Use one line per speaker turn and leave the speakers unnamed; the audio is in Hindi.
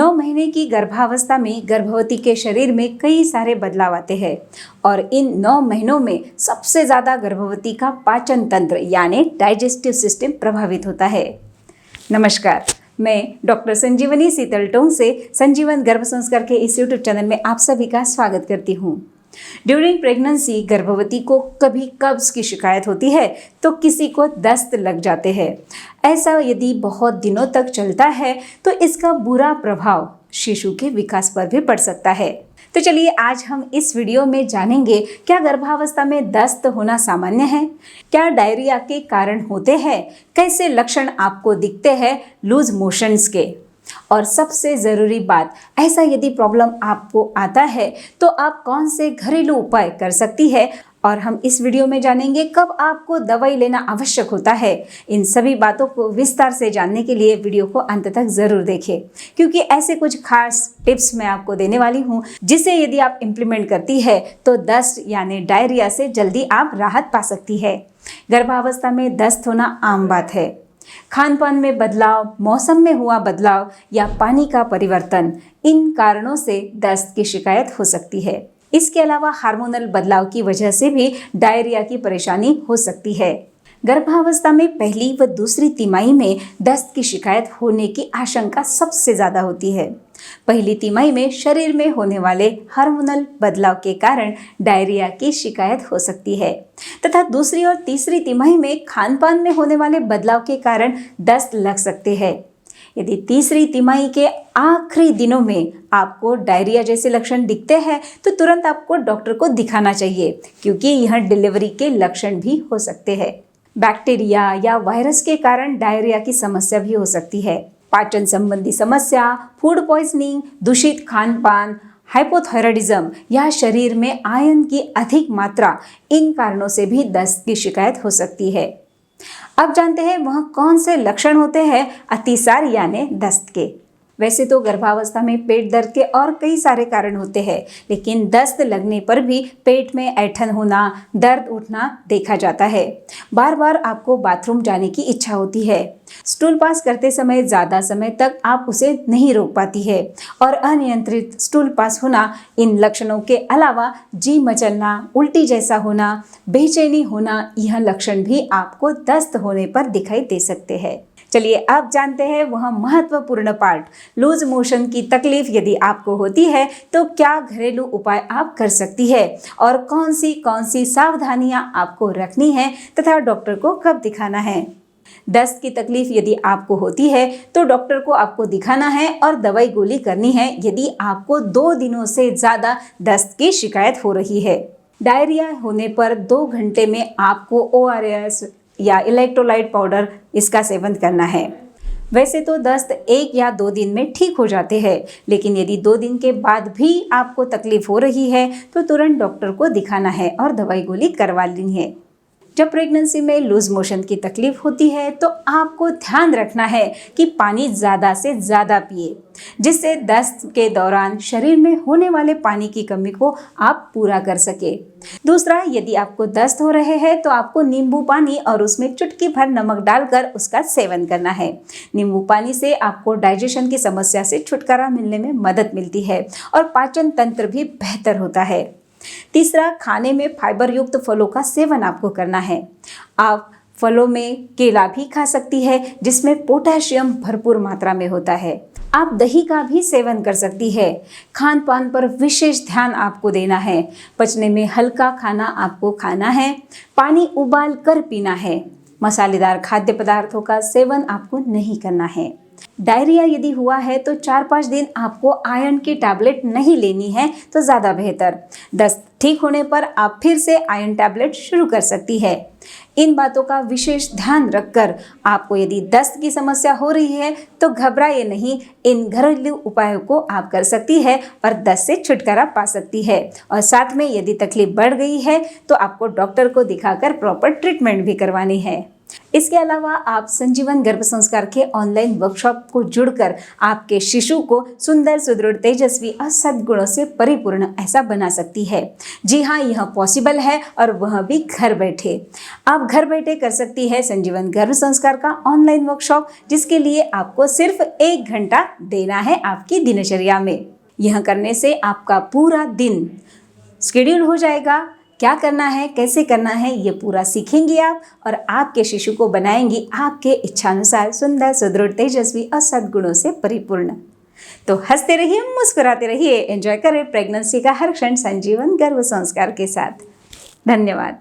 9 महीने की गर्भावस्था में गर्भवती के शरीर में कई सारे बदलाव आते हैं और इन 9 महीनों में सबसे ज़्यादा गर्भवती का पाचन तंत्र यानी डाइजेस्टिव सिस्टम प्रभावित होता है। नमस्कार, मैं डॉक्टर संजीवनी सीतलटोंग से संजीवन गर्भ संस्कार के इस यूट्यूब चैनल में आप सभी का स्वागत करती हूँ। ड्यूरिंग प्रेगनेंसी गर्भवती को कभी कब्ज की शिकायत होती है तो किसी को दस्त लग जाते हैं। ऐसा यदि बहुत दिनों तक चलता है तो इसका बुरा प्रभाव शिशु के विकास पर भी पड़ सकता है। तो चलिए आज हम इस वीडियो में जानेंगे, क्या गर्भावस्था में दस्त होना सामान्य है, क्या डायरिया के कारण होते हैं, कैसे लक्षण आपको दिखते हैं लूज मोशंस के, और सबसे ज़रूरी बात, ऐसा यदि प्रॉब्लम आपको आता है तो आप कौन से घरेलू उपाय कर सकती है, और हम इस वीडियो में जानेंगे कब आपको दवाई लेना आवश्यक होता है। इन सभी बातों को विस्तार से जानने के लिए वीडियो को अंत तक ज़रूर देखें, क्योंकि ऐसे कुछ खास टिप्स मैं आपको देने वाली हूँ जिसे यदि आप इम्प्लीमेंट करती है तो दस्त यानी डायरिया से जल्दी आप राहत पा सकती है। गर्भावस्था में दस्त होना आम बात है। खान पान में बदलाव, मौसम में हुआ बदलाव या पानी का परिवर्तन, इन कारणों से दस्त की शिकायत हो सकती है। इसके अलावा हार्मोनल बदलाव की वजह से भी डायरिया की परेशानी हो सकती है। गर्भावस्था में पहली व दूसरी तिमाही में दस्त की शिकायत होने की आशंका सबसे ज़्यादा होती है। पहली तिमाही में शरीर में होने वाले हार्मोनल बदलाव के कारण डायरिया की शिकायत हो सकती है तथा दूसरी और तीसरी तिमाही में खान पान में होने वाले बदलाव के कारण दस्त लग सकते हैं। यदि तीसरी तिमाही के आखिरी दिनों में आपको डायरिया जैसे लक्षण दिखते हैं तो तुरंत आपको डॉक्टर को दिखाना चाहिए, क्योंकि यह डिलीवरी के लक्षण भी हो सकते हैं। बैक्टीरिया या वायरस के कारण डायरिया की समस्या भी हो सकती है। पाचन संबंधी समस्या, फूड पॉइजनिंग, दूषित खान पान, हाइपोथायराइडिज्म या शरीर में आयरन की अधिक मात्रा, इन कारणों से भी दस्त की शिकायत हो सकती है। अब जानते हैं वह कौन से लक्षण होते हैं अतिसार यानी दस्त के। वैसे तो गर्भावस्था में पेट दर्द के और कई सारे कारण होते हैं, लेकिन दस्त लगने पर भी पेट में ऐंठन होना, दर्द उठना देखा जाता है। बार बार आपको बाथरूम जाने की इच्छा होती है। स्टूल पास करते समय ज़्यादा समय तक आप उसे नहीं रोक पाती है और अनियंत्रित स्टूल पास होना। इन लक्षणों के अलावा जी मचलना, उल्टी जैसा होना, बेचैनी होना, यह लक्षण भी आपको दस्त होने पर दिखाई दे सकते हैं। चलिए अब जानते हैं वह महत्वपूर्ण पार्ट, लूज मोशन की तकलीफ यदि आपको होती है तो क्या घरेलू उपाय आप कर सकती है और कौन सी सावधानियां आपको रखनी है तथा डॉक्टर को कब दिखाना है। दस्त की तकलीफ यदि आपको होती है तो डॉक्टर को आपको दिखाना है और दवाई गोली करनी है यदि आपको 2 दिनों से ज़्यादा दस्त की शिकायत हो रही है। डायरिया होने पर 2 घंटे में आपको ORS या इलेक्ट्रोलाइट पाउडर इसका सेवन करना है। वैसे तो दस्त 1 या 2 दिन में ठीक हो जाते हैं, लेकिन यदि 2 दिन के बाद भी आपको तकलीफ हो रही है तो तुरंत डॉक्टर को दिखाना है और दवाई गोली करवा लेनी है। जब प्रेगनेंसी में लूज मोशन की तकलीफ होती है तो आपको ध्यान रखना है कि पानी ज़्यादा से ज़्यादा पिए, जिससे दस्त के दौरान शरीर में होने वाले पानी की कमी को आप पूरा कर सके। दूसरा, यदि आपको दस्त हो रहे हैं तो आपको नींबू पानी और उसमें चुटकी भर नमक डालकर उसका सेवन करना है। नींबू पानी से आपको डाइजेशन की समस्या से छुटकारा मिलने में मदद मिलती है और पाचन तंत्र भी बेहतर होता है। तीसरा, खाने में फाइबर युक्त फलों का सेवन आपको करना है। आप फलों में केला भी खा सकती है जिसमें पोटेशियम भरपूर मात्रा में होता है। आप दही का भी सेवन कर सकती है। खान पान पर विशेष ध्यान आपको देना है। पचने में हल्का खाना आपको खाना है। पानी उबाल कर पीना है। मसालेदार खाद्य पदार्थों का सेवन आपको नहीं करना है। डायरिया यदि हुआ है तो 4-5 दिन आपको आयरन की टैबलेट नहीं लेनी है तो ज़्यादा बेहतर। दस्त ठीक होने पर आप फिर से आयरन टैबलेट शुरू कर सकती है। इन बातों का विशेष ध्यान रखकर आपको यदि दस्त की समस्या हो रही है तो घबराइए नहीं, इन घरेलू उपायों को आप कर सकती है और दस्त से छुटकारा पा सकती है। और साथ में यदि तकलीफ बढ़ गई है तो आपको डॉक्टर को दिखाकर प्रॉपर ट्रीटमेंट भी करवानी है। इसके अलावा आप संजीवन गर्भ संस्कार के ऑनलाइन वर्कशॉप को जुड़कर आपके शिशु को सुंदर, सुदृढ़, तेजस्वी और सद्गुणों से परिपूर्ण ऐसा बना सकती है। जी हाँ, यह पॉसिबल है और वह भी घर बैठे। आप घर बैठे कर सकती है संजीवन गर्भ संस्कार का ऑनलाइन वर्कशॉप, जिसके लिए आपको सिर्फ 1 घंटा देना है आपकी दिनचर्या में। यह करने से आपका पूरा दिन शेड्यूल हो जाएगा। क्या करना है, कैसे करना है, ये पूरा सीखेंगे आप और आपके शिशु को बनाएंगी आपके इच्छानुसार सुंदर, सुदृढ़, तेजस्वी और सद्गुणों से परिपूर्ण। तो हंसते रहिए, मुस्कुराते रहिए, एंजॉय करें प्रेगनेंसी का हर क्षण संजीवन गर्भ संस्कार के साथ। धन्यवाद।